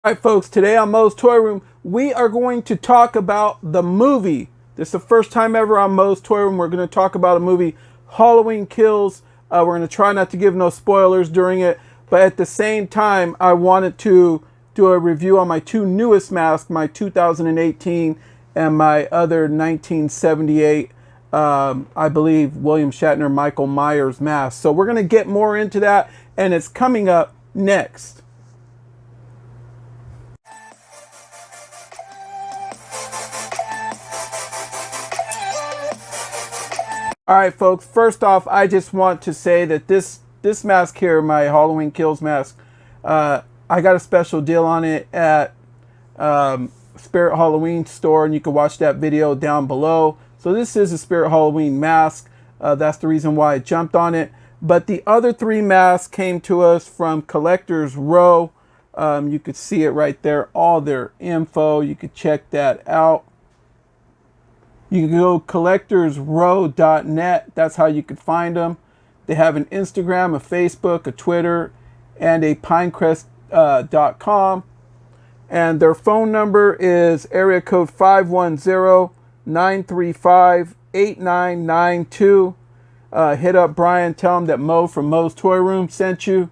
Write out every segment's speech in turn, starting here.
All right, folks, today on Moe's Toy Room, we are going to talk about the movie. This is the first time ever on Moe's Toy Room. We're going to talk about a movie, Halloween Kills. We're going to try not to give no spoilers during it, but at the same time, I wanted to do a review on my two newest masks, my 2018 and my other 1978, I believe, William Shatner, Michael Myers mask. So we're going to get more into that, and it's coming up next. All right, folks. First off, I just want to say that this mask here, my Halloween Kills mask, I got a special deal on it at Spirit Halloween store, and you can watch that video down below. So this is a Spirit Halloween mask. That's the reason why I jumped on it. But the other three masks came to us from Collectors Row. You could see it right there, all their info. You could check that out. You can go collectorsrow.net. That's how you could find them. They have an Instagram, a Facebook, a Twitter, and a pinecrest.com. And their phone number is area code 510-935-8992. Hit up Brian. Tell him that Mo from Mo's Toy Room sent you.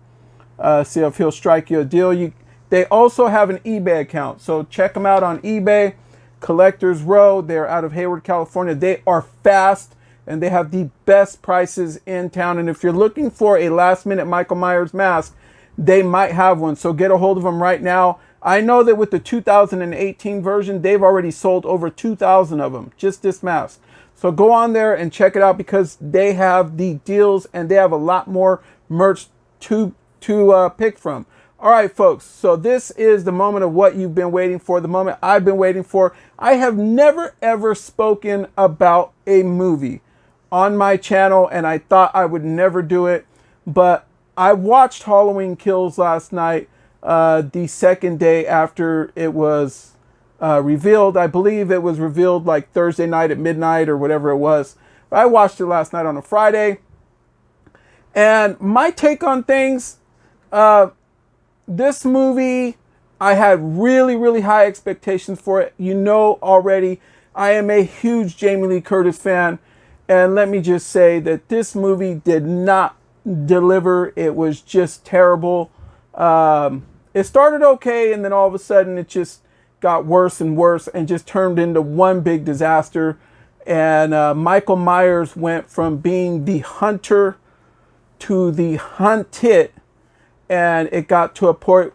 See if he'll strike you a deal. They also have an eBay account. So check them out on eBay. Collectors Row. They're out of Hayward, California. They are fast and they have the best prices in town. And if you're looking for a last minute Michael Myers mask, they might have one. So get a hold of them right now. I know that with the 2018 version, they've already sold over 2,000 of them, just this mask. So go on there and check it out because they have the deals and they have a lot more merch to pick from. All right, folks, so this is the moment of what you've been waiting for, the moment I've been waiting for. I have never, ever spoken about a movie on my channel, and I thought I would never do it, but I watched Halloween Kills last night, the second day after it was revealed. I believe it was revealed like Thursday night at midnight or whatever it was. But I watched it last night on a Friday, and my take on things, this movie, I had really, really high expectations for it. You know already, I am a huge Jamie Lee Curtis fan. And let me just say that this movie did not deliver. It was just terrible. It started okay, and then all of a sudden it just got worse and worse and just turned into one big disaster. And Michael Myers went from being the hunter to the hunted. And it got to a point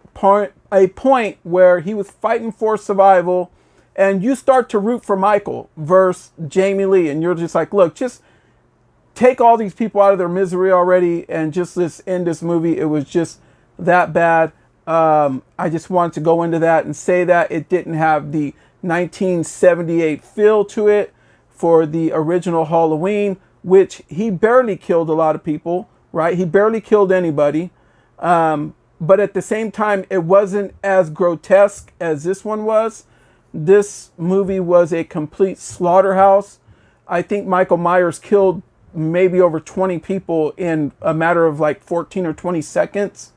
where he was fighting for survival, and you start to root for Michael versus Jamie Lee, and you're just like, look, just take all these people out of their misery already, and just let's end this movie. It was just that bad. I just wanted to go into that and say that it didn't have the 1978 feel to it for the original Halloween, which he barely killed a lot of people, right? He barely killed anybody. But at the same time, it wasn't as grotesque as this one was. This movie was a complete slaughterhouse. I think Michael Myers killed maybe over 20 people in a matter of like 14 or 20 seconds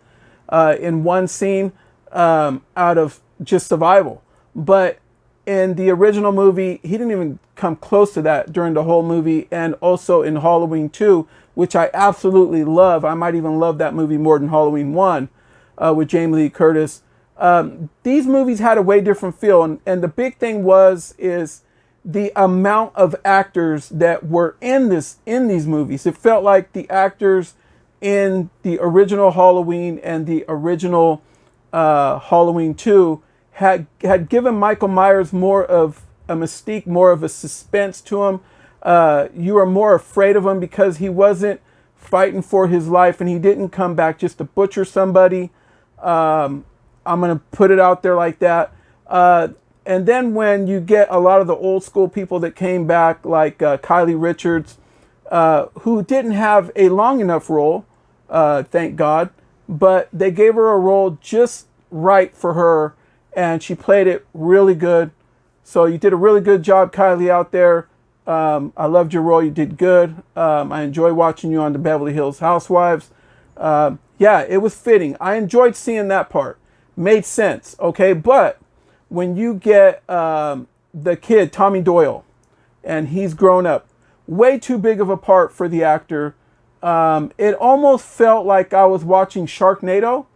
in one scene out of just survival. But in the original movie, he didn't even come close to that during the whole movie, and also in Halloween 2, which I absolutely love. I might even love that movie more than Halloween 1 with Jamie Lee Curtis. These movies had a way different feel, and the big thing is the amount of actors that were in these movies. It felt like the actors in the original Halloween and the original Halloween 2 had given Michael Myers more of a mystique, more of a suspense to him. You were more afraid of him because he wasn't fighting for his life, and he didn't come back just to butcher somebody. I'm going to put it out there like that. And then when you get a lot of the old school people that came back, like Kylie Richards, who didn't have a long enough role, thank God, but they gave her a role just right for her, and she played it really good. So you did a really good job, Kylie, out there. I loved your role. You did good. I enjoy watching you on the Beverly Hills Housewives. Yeah, it was fitting. I enjoyed seeing that part. made sense, okay? But when you get the kid, Tommy Doyle, and he's grown up, way too big of a part for the actor. It almost felt like I was watching Sharknado.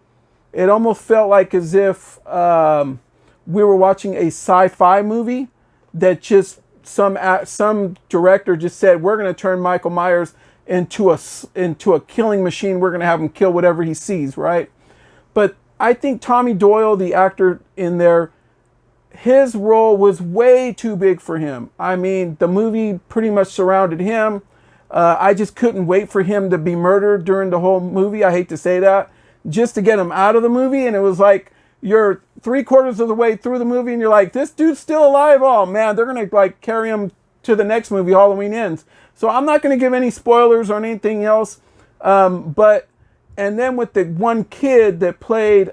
It almost felt like as if we were watching a sci-fi movie that just some director just said, we're going to turn Michael Myers into a killing machine. We're going to have him kill whatever he sees, right? But I think Tommy Doyle, the actor in there, his role was way too big for him. I mean, the movie pretty much surrounded him. I just couldn't wait for him to be murdered during the whole movie. I hate to say that. Just to get him out of the movie. And it was like, you're 3/4 of the way through the movie and you're like, this dude's still alive. Oh man, they're going to like carry him to the next movie, Halloween Ends. So I'm not going to give any spoilers or anything else. And then with the one kid that played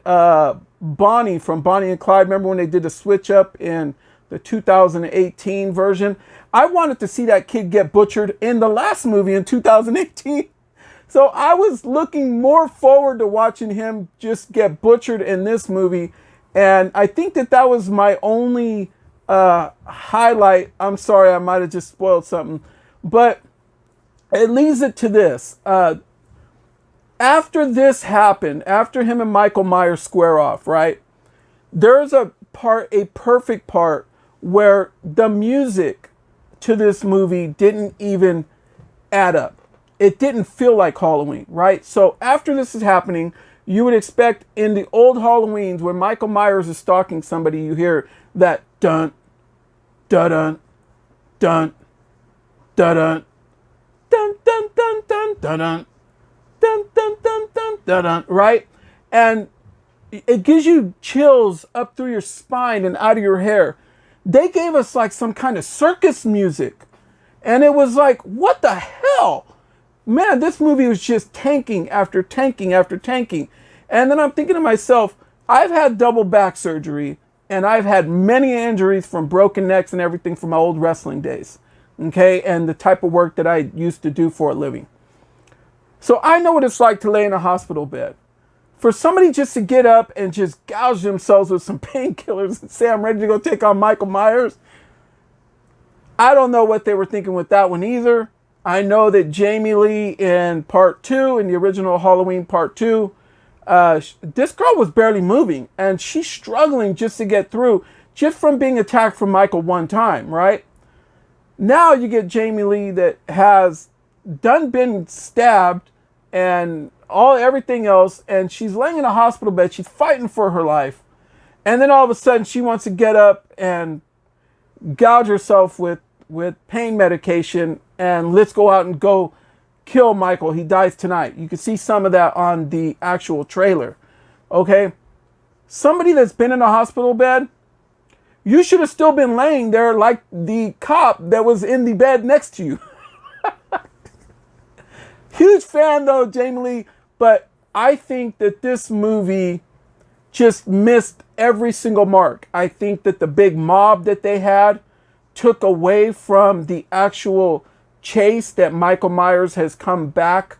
Bonnie from Bonnie and Clyde, remember when they did the switch up in the 2018 version? I wanted to see that kid get butchered in the last movie in 2018. So I was looking more forward to watching him just get butchered in this movie. And I think that was my only highlight. I'm sorry, I might have just spoiled something. But it leads it to this. After this happened, after him and Michael Myers square off, right? There's a perfect part where the music to this movie didn't even add up. It didn't feel like Halloween, right? So after this is happening, you would expect in the old Halloweens when Michael Myers is stalking somebody, you hear that dun, dun, dun, dun, dun, dun, dun, dun, dun, dun, dun. Dun, dun, dun, dun, dun, dun, right? And it gives you chills up through your spine and out of your hair. They gave us like some kind of circus music. And it was like, what the hell? Man, this movie was just tanking after tanking after tanking. And then I'm thinking to myself, I've had double back surgery and I've had many injuries from broken necks and everything from my old wrestling days. Okay? And the type of work that I used to do for a living. So I know what it's like to lay in a hospital bed. For somebody just to get up and just gouge themselves with some painkillers and say, I'm ready to go take on Michael Myers. I don't know what they were thinking with that one either. I know that Jamie Lee in part 2, in the original Halloween part 2, this girl was barely moving. And she's struggling just to get through, just from being attacked from Michael one time, right? Now you get Jamie Lee that has been stabbed and everything else, and she's laying in a hospital bed, she's fighting for her life, and then all of a sudden she wants to get up and gouge herself with pain medication and let's go out and go kill Michael, he dies tonight. You can see some of that on the actual trailer. Okay, somebody that's been in a hospital bed, you should have still been laying there like the cop that was in the bed next to you. Huge fan though, Jamie Lee, but I think that this movie just missed every single mark. I think that the big mob that they had took away from the actual chase that Michael Myers has come back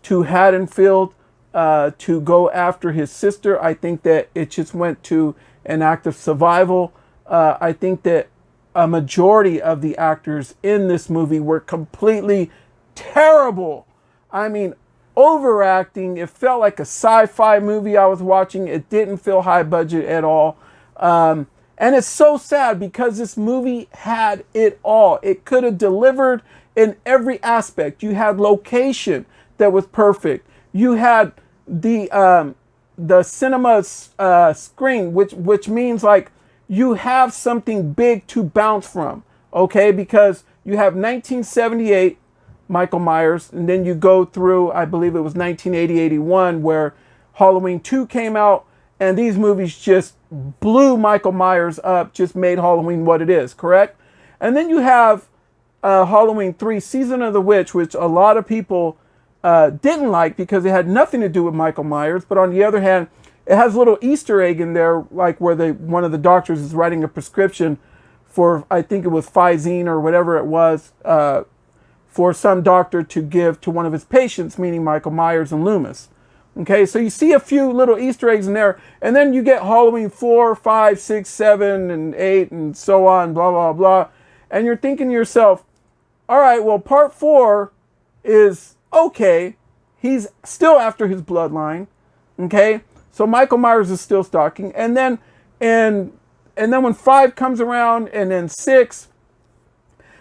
to Haddonfield to go after his sister. I think that it just went to an act of survival. I think that a majority of the actors in this movie were completely terrible. I mean, overacting. It felt like a sci-fi movie I was watching. It didn't feel high budget at all. And it's so sad because this movie had it all. It could have delivered in every aspect. You had location that was perfect. You had the cinema screen, which means like you have something big to bounce from. Okay, because you have 1978. Michael Myers, and then you go through, I believe it was 1980, 81, where Halloween 2 came out, and these movies just blew Michael Myers up, just made Halloween what it is, correct? And then you have Halloween 3, Season of the Witch, which a lot of people didn't like because it had nothing to do with Michael Myers, but on the other hand, it has a little Easter egg in there, like where one of the doctors is writing a prescription for, I think it was Physine or whatever it was, for some doctor to give to one of his patients, meaning Michael Myers and Loomis. Okay, so you see a few little Easter eggs in there, and then you get Halloween 4, 5, 6, 7, and 8, and so on, blah, blah, blah. And you're thinking to yourself, all right, well, part 4 is okay. He's still after his bloodline. Okay, so Michael Myers is still stalking. And then when 5 comes around, and then 6,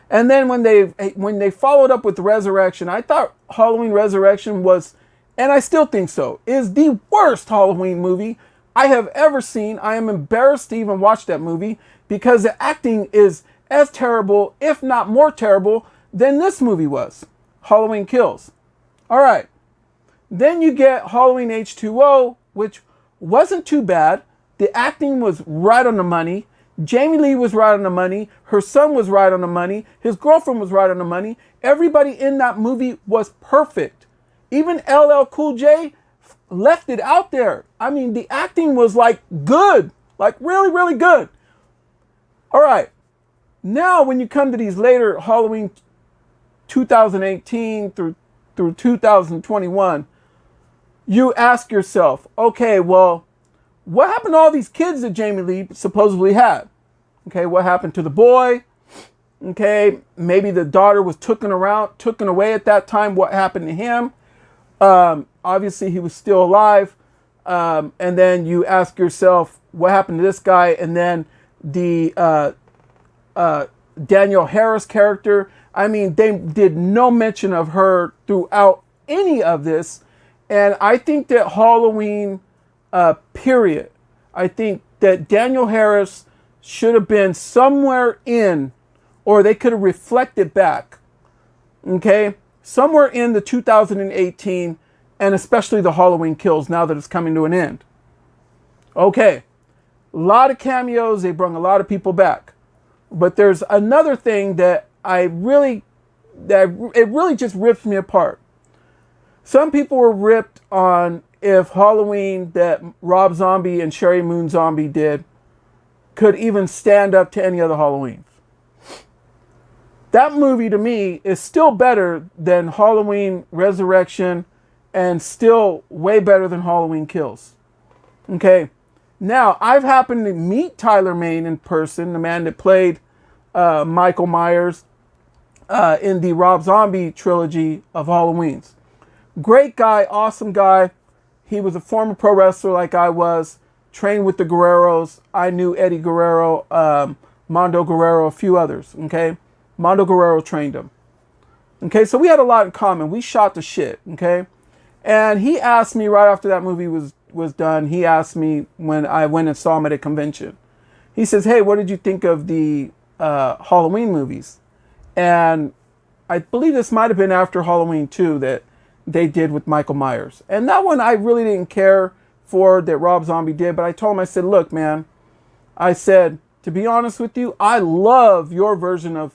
and then when they followed up with Resurrection, I thought Halloween Resurrection was, and I still think so, is the worst Halloween movie I have ever seen. I am embarrassed to even watch that movie because the acting is as terrible, if not more terrible, than this movie was, Halloween Kills. All right. Then you get Halloween H2O, which wasn't too bad. The acting was right on the money. Jamie Lee was right on the money. Her son was right on the money. His girlfriend was right on the money. Everybody in that movie was perfect. Even LL Cool J left it out there. I mean, the acting was like good, like really, really good. All right. Now, when you come to these later Halloween 2018 through 2021, you ask yourself, okay, well, what happened to all these kids that Jamie Lee supposedly had? Okay, what happened to the boy? Okay, maybe the daughter was taken away at that time. What happened to him? Obviously, he was still alive. And then you ask yourself, what happened to this guy? And then the Danielle Harris character. I mean, they did no mention of her throughout any of this. And I think that Halloween, period, I think that Danielle Harris should have been somewhere in, or they could have reflected back, okay, somewhere in the 2018, and especially the Halloween Kills, now that it's coming to an end. Okay, a lot of cameos, they brought a lot of people back. But there's another thing that it really just rips me apart. Some people were ripped on if Halloween that Rob Zombie and Sherry Moon Zombie did could even stand up to any other Halloweens. That movie to me is still better than Halloween Resurrection and still way better than Halloween Kills. Okay. Now, I've happened to meet Tyler Mane in person, the man that played Michael Myers in the Rob Zombie trilogy of Halloweens. Great guy, awesome guy. He was a former pro wrestler like I was, trained with the Guerreros. I knew Eddie Guerrero, Mondo Guerrero, a few others, okay? Mondo Guerrero trained him. Okay, so we had a lot in common. We shot the shit, okay? And he asked me right after that movie was done, he asked me when I went and saw him at a convention. He says, hey, what did you think of the Halloween movies? And I believe this might have been after Halloween 2 that they did with Michael Myers. And that one I really didn't care for that Rob Zombie did, but I told him, I said, look, man, I said, to be honest with you, I love your version of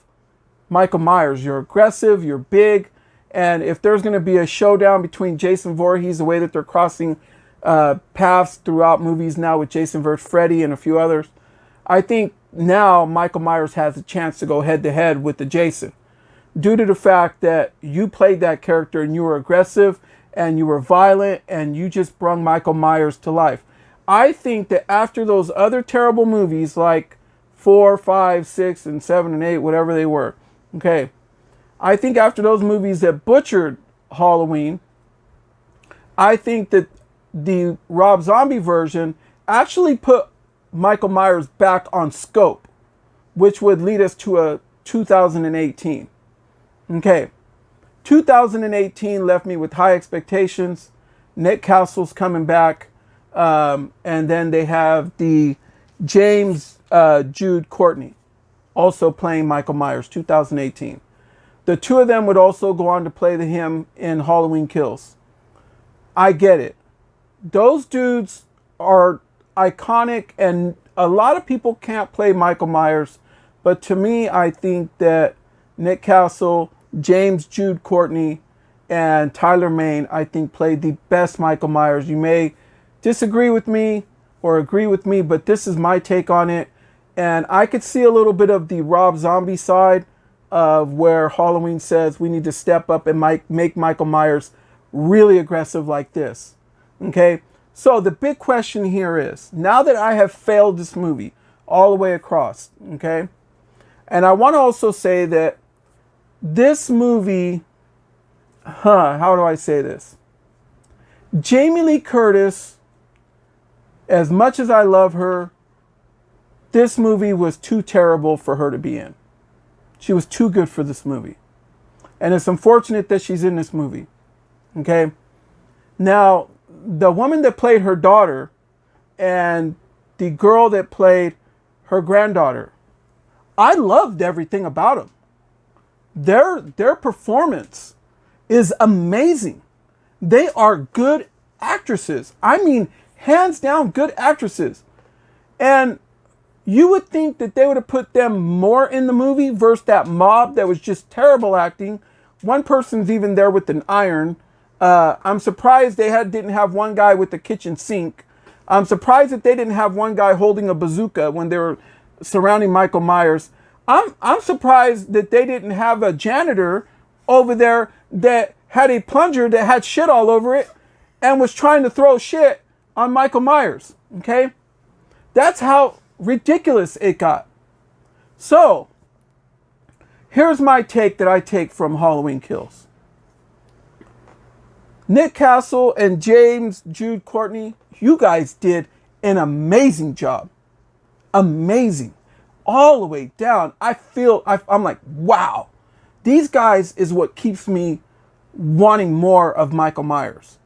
Michael Myers. You're aggressive, you're big, and if there's going to be a showdown between Jason Voorhees, the way that they're crossing paths throughout movies now with Jason versus Freddy and a few others, I think now Michael Myers has a chance to go head to head with the Jason, due to the fact that you played that character and you were aggressive and you were violent and you just brought Michael Myers to life. I think that after those other terrible movies like 4, 5, 6, and 7, and 8, whatever they were, okay, I think after those movies that butchered Halloween, I think that the Rob Zombie version actually put Michael Myers back on scope, which would lead us to a 2018. Okay, 2018 left me with high expectations. Nick Castle's coming back, and then they have the James Jude Courtney also playing Michael Myers, 2018. The two of them would also go on to play him in Halloween Kills. I get it. Those dudes are iconic, and a lot of people can't play Michael Myers, but to me, I think that Nick Castle, James Jude Courtney, and Tyler Mane, I think, played the best Michael Myers. You may disagree with me or agree with me, but this is my take on it. And I could see a little bit of the Rob Zombie side of where Halloween says we need to step up and make Michael Myers really aggressive like this. Okay, so the big question here is, now that I have failed this movie all the way across, okay, and I want to also say that this movie, how do I say this? Jamie Lee Curtis, as much as I love her, this movie was too terrible for her to be in. She was too good for this movie. And it's unfortunate that she's in this movie. Okay? Now, the woman that played her daughter and the girl that played her granddaughter, I loved everything about them. Their performance is amazing. They are good actresses. I mean, hands down good actresses. And you would think that they would have put them more in the movie versus that mob that was just terrible acting. One person's even there with an iron. I'm surprised they didn't have one guy with the kitchen sink. I'm surprised that they didn't have one guy holding a bazooka when they were surrounding Michael Myers. I'm surprised that they didn't have a janitor over there that had a plunger that had shit all over it and was trying to throw shit on Michael Myers. Okay? That's how ridiculous it got. So, here's my take that I take from Halloween Kills. Nick Castle and James Jude Courtney, you guys did an amazing job. Amazing. All the way down. I'm like, wow. These guys is what keeps me wanting more of Michael Myers.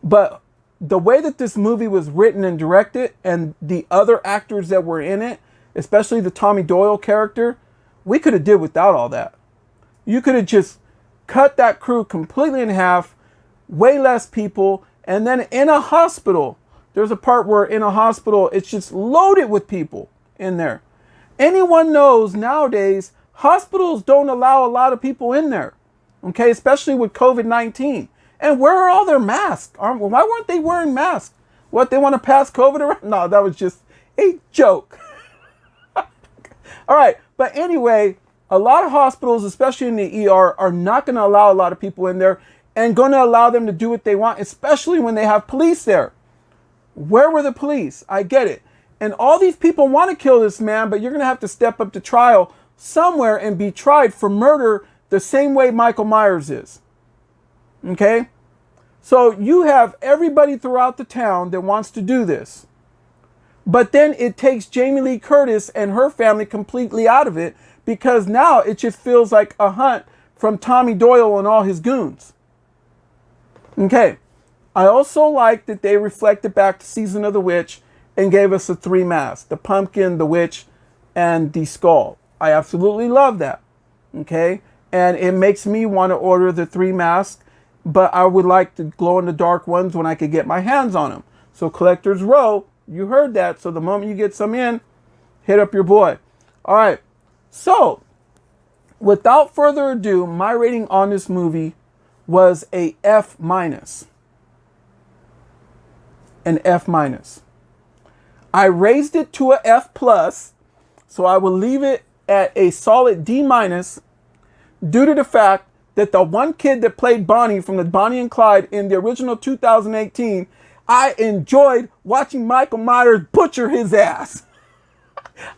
But the way that this movie was written and directed and the other actors that were in it, especially the Tommy Doyle character, we could have did without all that. You could have just cut that crew completely in half, way less people, and then in a hospital, there's a part where in a hospital, it's just loaded with people in there. Anyone knows nowadays, hospitals don't allow a lot of people in there, okay, especially with COVID-19. And where are all their masks? Why weren't they wearing masks? What, they want to pass COVID around? No, that was just a joke. All right, but anyway, a lot of hospitals, especially in the ER, are not going to allow a lot of people in there and going to allow them to do what they want, especially when they have police there. Where were the police? I get it. And all these people want to kill this man, but you're going to have to step up to trial somewhere and be tried for murder the same way Michael Myers is. Okay? So you have everybody throughout the town that wants to do this. But then it takes Jamie Lee Curtis and her family completely out of it because now it just feels like a hunt from Tommy Doyle and all his goons. Okay. I also like that they reflected back to Season of the Witch and gave us the three masks, the pumpkin, the witch, and the skull. I absolutely love that. Okay. And it makes me want to order the three masks, but I would like the glow-in-the-dark ones when I could get my hands on them. So Collector's Row, you heard that. So the moment you get some in, hit up your boy. All right. So without further ado, my rating on this movie was a F-. An F-. I raised it to a F+, so I will leave it at a solid D- due to the fact that the one kid that played Bonnie from the Bonnie and Clyde in the original 2018, I enjoyed watching Michael Myers butcher his ass.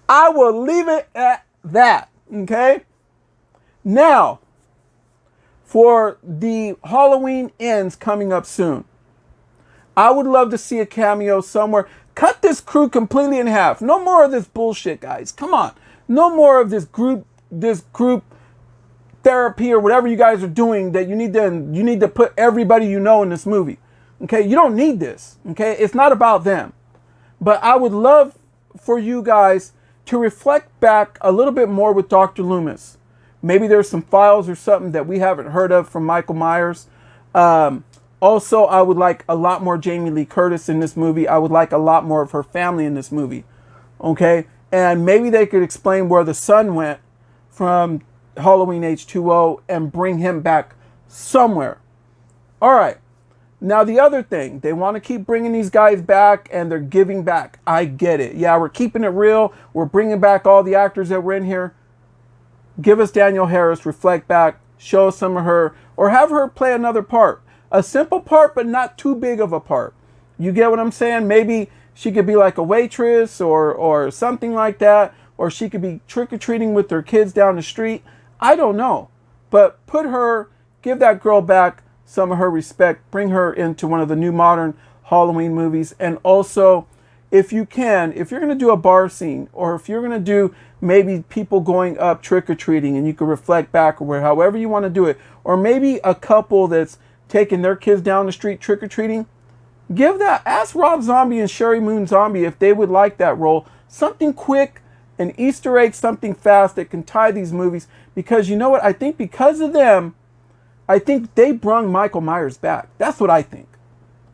I will leave it at that, okay? Now, for the Halloween Ends coming up soon, I would love to see a cameo somewhere. Cut this crew completely in half. No more of this bullshit, guys. Come on. No more of this group therapy or whatever you guys are doing that you need to put everybody you know in this movie. Okay? You don't need this. Okay? It's not about them. But I would love for you guys to reflect back a little bit more with Dr. Loomis. Maybe there's some files or something that we haven't heard of from Michael Myers. Also, I would like a lot more Jamie Lee Curtis in this movie. I would like a lot more of her family in this movie. Okay? And maybe they could explain where the son went from Halloween H2O and bring him back somewhere. All right. Now, the other thing, they want to keep bringing these guys back and they're giving back. I get it. Yeah, we're keeping it real. We're bringing back all the actors that were in here. Give us Danielle Harris, reflect back, show us some of her, or have her play another part. A simple part, but not too big of a part. You get what I'm saying? Maybe she could be like a waitress or something like that. Or she could be trick-or-treating with her kids down the street. I don't know. But give that girl back some of her respect. Bring her into one of the new modern Halloween movies. And also, if you're going to do a bar scene, or if you're going to do maybe people going up trick-or-treating, and you can reflect back, or however you want to do it, or maybe a couple that's taking their kids down the street trick-or-treating, ask Rob Zombie and Sherry Moon Zombie if they would like that role. Something quick, an Easter egg, something fast that can tie these movies. Because you know what? I think because of them, I think they brung Michael Myers back. That's what I think.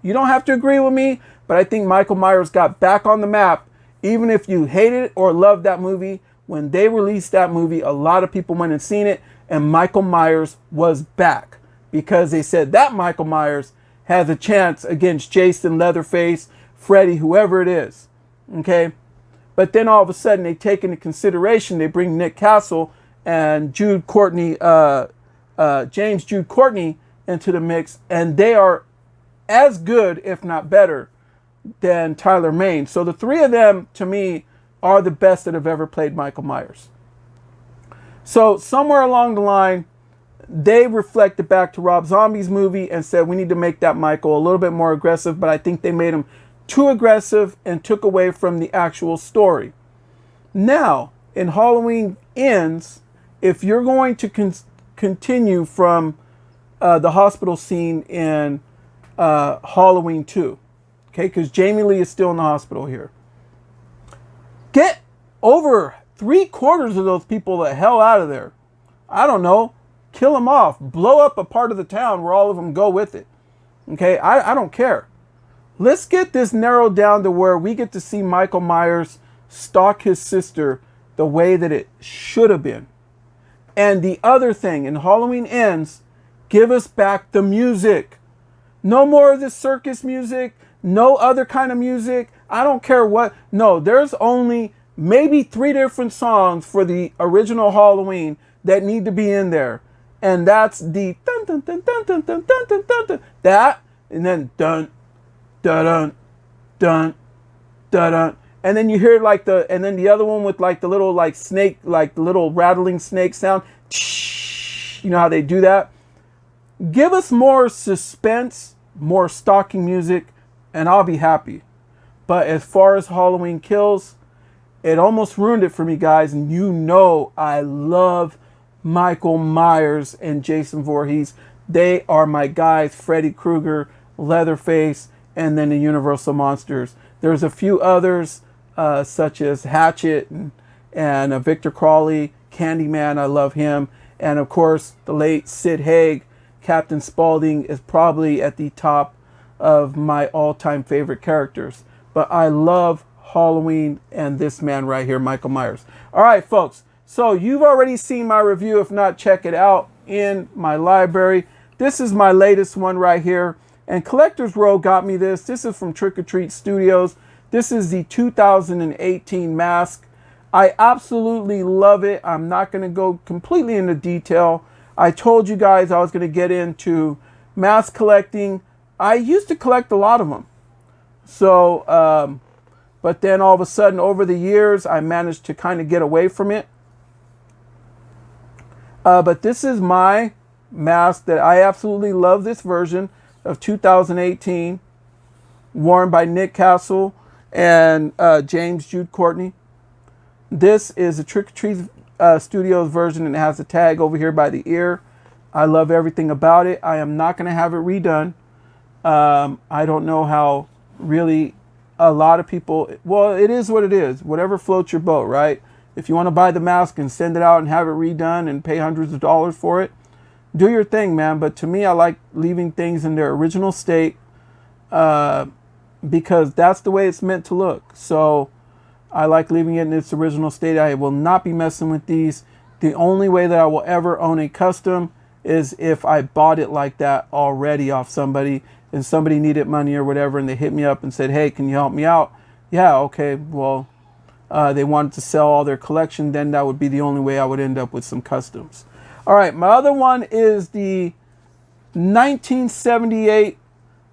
You don't have to agree with me, but I think Michael Myers got back on the map. Even if you hated it or loved that movie, when they released that movie, a lot of people went and seen it, and Michael Myers was back. Because they said that Michael Myers has a chance against Jason, Leatherface, Freddy, whoever it is. Okay? But then all of a sudden they take into consideration, they bring Nick Castle and James Jude Courtney into the mix, and they are as good, if not better, than Tyler Mane. So the three of them, to me, are the best that have ever played Michael Myers. So somewhere along the line, they reflected back to Rob Zombie's movie and said, we need to make that Michael a little bit more aggressive, but I think they made him too aggressive and took away from the actual story. Now, in Halloween Ends, if you're going to continue from the hospital scene in Halloween 2, okay, because Jamie Lee is still in the hospital here, get over 3/4 of those people the hell out of there. I don't know. Kill them off. Blow up a part of the town where all of them go with it. Okay, I don't care. Let's get this narrowed down to where we get to see Michael Myers stalk his sister the way that it should have been. And the other thing, in Halloween Ends, give us back the music. No more of this circus music. No other kind of music. I don't care what. No, there's only maybe 3 different songs for the original Halloween that need to be in there. And that's the dun dun dun dun dun dun dun dun dun dun. That, and then dun dun dun dun dun dun. And then you hear like and then the other one with like the little like snake, like the little rattling snake sound. You know how they do that? Give us more suspense, more stalking music, and I'll be happy. But as far as Halloween Kills, it almost ruined it for me, guys. And you know I love Michael Myers and Jason Voorhees. They are my guys. Freddy Krueger, Leatherface, and then the Universal Monsters. There's a few others, such as Hatchet and Victor Crowley, Candyman. I love him. And of course, the late Sid Haig, Captain Spaulding, is probably at the top of my all-time favorite characters. But I love Halloween and this man right here, Michael Myers. All right, folks. So you've already seen my review. If not, check it out in my library. This is my latest one right here. And Collector's Row got me this. This is from Trick or Treat Studios. This is the 2018 Mask. I absolutely love it. I'm not going to go completely into detail. I told you guys I was going to get into mask collecting. I used to collect a lot of them. So, but then all of a sudden over the years, I managed to kind of get away from it. But this is my mask that I absolutely love, this version of 2018, worn by Nick Castle and James Jude Courtney. This is a Trick or Treat Studios version, and it has a tag over here by the ear. I love everything about it. I am not going to have it redone. I don't know how really a lot of people, well, it is what it is. Whatever floats your boat, right? If you want to buy the mask and send it out and have it redone and pay hundreds of dollars for it, do your thing, man. But to me, I like leaving things in their original state because that's the way it's meant to look. So I like leaving it in its original state. I will not be messing with these. The only way that I will ever own a custom is if I bought it like that already off somebody and somebody needed money or whatever and they hit me up and said, hey, can you help me out? Yeah, okay, well, they wanted to sell all their collection, then that would be the only way I would end up with some customs. All right, my other one is the 1978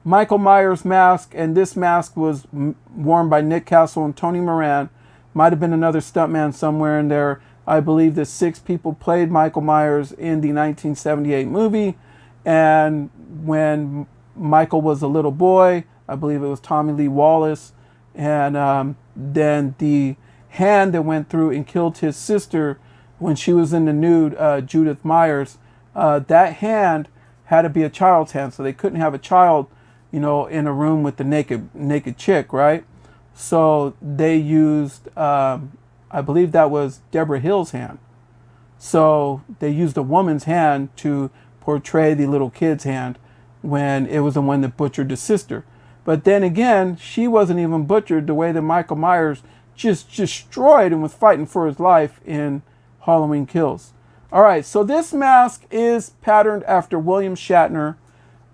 Michael Myers mask, and this mask was worn by Nick Castle and Tony Moran. Might have been another stuntman somewhere in there. I believe that 6 people played Michael Myers in the 1978 movie. And when Michael was a little boy, I believe it was Tommy Lee Wallace. And then the hand that went through and killed his sister when she was in the nude, Judith Myers, that hand had to be a child's hand. So they couldn't have a child, in a room with the naked chick, right? So they used, I believe that was Deborah Hill's hand. So they used a woman's hand to portray the little kid's hand when it was the one that butchered the sister. But then again, she wasn't even butchered the way that Michael Myers just destroyed and was fighting for his life in Halloween Kills. All right, so this mask is patterned after William Shatner.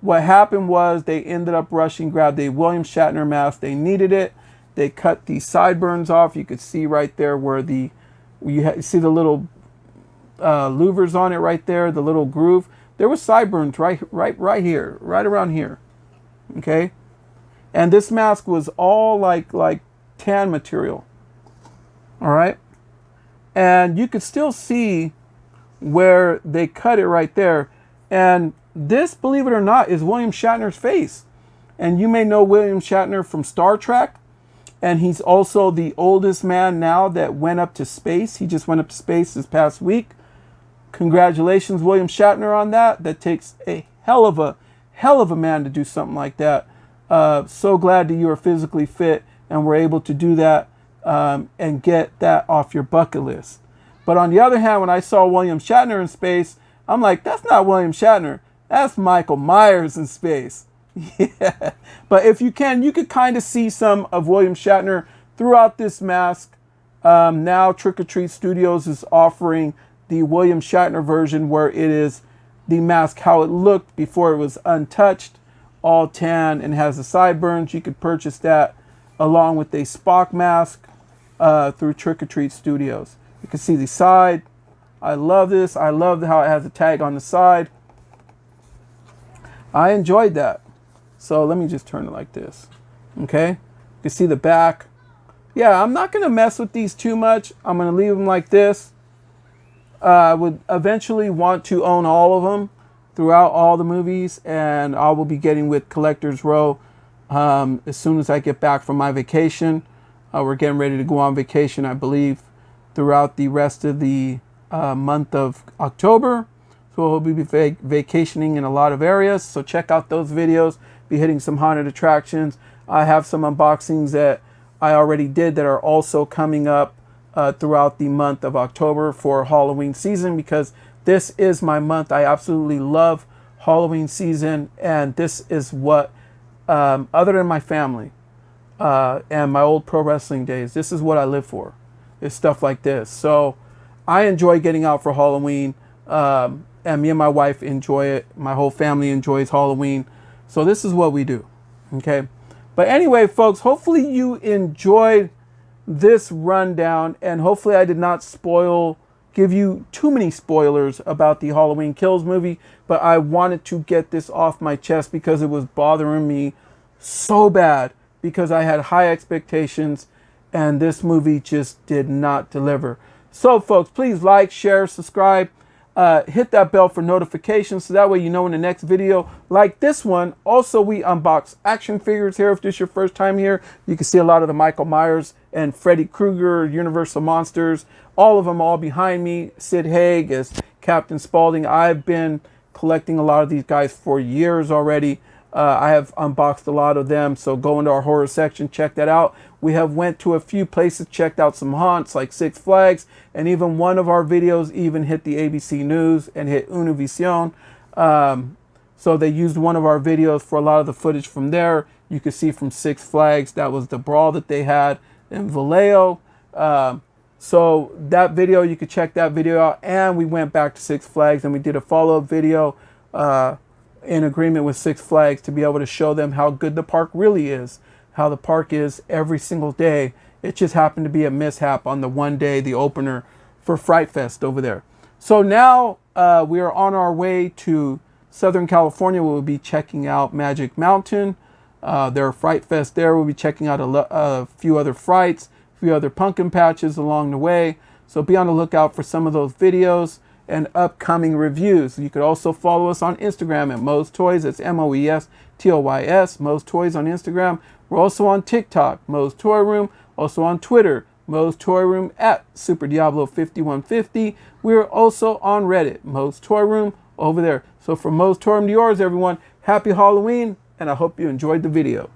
What happened was they ended up rushing, grabbed a William Shatner mask. They needed it. They cut the sideburns off. You could see right there where you see the little louvers on it right there, the little groove. There was sideburns right here, right around here. Okay, and this mask was all like tan material. All right, and you could still see where they cut it right there. And this, believe it or not, is William Shatner's face. And you may know William Shatner from Star Trek. And he's also the oldest man now that went up to space. He just went up to space this past week. Congratulations, William Shatner, on that. That takes a hell of a man to do something like that. So glad that you are physically fit and were able to do that and get that off your bucket list. But on the other hand, when I saw William Shatner in space, I'm like, that's not William Shatner. That's Michael Myers in space. Yeah. But if you could kind of see some of William Shatner throughout this mask. Now Trick or Treat Studios is offering the William Shatner version where it is the mask how it looked before it was untouched, all tan and has the sideburns. You could purchase that along with a Spock mask through Trick or Treat Studios. You can see the side. I love this. I love how it has a tag on the side. I enjoyed that. So let me just turn it like this. Okay. You can see the back. Yeah, I'm not going to mess with these too much. I'm going to leave them like this. I would eventually want to own all of them throughout all the movies. And I will be getting with Collector's Row as soon as I get back from my vacation. We're getting ready to go on vacation, I believe, throughout the rest of the month of October. So we'll be vacationing in a lot of areas. So check out those videos. Be hitting some haunted attractions. I have some unboxings that I already did that are also coming up throughout the month of October for Halloween season, because this is my month. I absolutely love Halloween season. And this is what, other than my family and my old pro wrestling days, this is what I live for. It's stuff like this. So I enjoy getting out for Halloween. And me and my wife enjoy it. My whole family enjoys Halloween. So this is what we do. Okay. But anyway, folks, hopefully you enjoyed this rundown. And hopefully I did not give you too many spoilers about the Halloween Kills movie. But I wanted to get this off my chest because it was bothering me so bad. Because I had high expectations. And this movie just did not deliver. So, folks, please like, share, subscribe. Hit that bell for notifications so that way you know in the next video like this one. Also, we unbox action figures here. If this is your first time here, you can see a lot of the Michael Myers and Freddy Krueger Universal Monsters. All of them all behind me. Sid Haig as Captain Spaulding. I've been collecting a lot of these guys for years already. I have unboxed a lot of them, so go into our horror section, check that out. We have went to a few places, checked out some haunts like Six Flags, and even one of our videos even hit the ABC News and hit Univision. So they used one of our videos for a lot of the footage from there. You can see from Six Flags, that was the brawl that they had in Vallejo. So that video, you could check that video out. And we went back to Six Flags and we did a follow-up video in agreement with Six Flags to be able to show them how good the park really is, how the park is every single day. It just happened to be a mishap on the one day, the opener for Fright Fest over there. So now we are on our way to Southern California. We'll be checking out Magic Mountain. There are Fright Fest there. We'll be checking out a few other frights, a few other pumpkin patches along the way. So be on the lookout for some of those videos and upcoming reviews. You could also follow us on Instagram at Moe's Toys. It's MOE'S, Moe's Toys on Instagram. We're also on TikTok, Moe's Toy Room. Also on Twitter, Moe's Toy Room at Super Diablo 5150. We're also on Reddit, Moe's Toy Room over there. So from Moe's Toy Room to yours, everyone, happy Halloween, and I hope you enjoyed the video.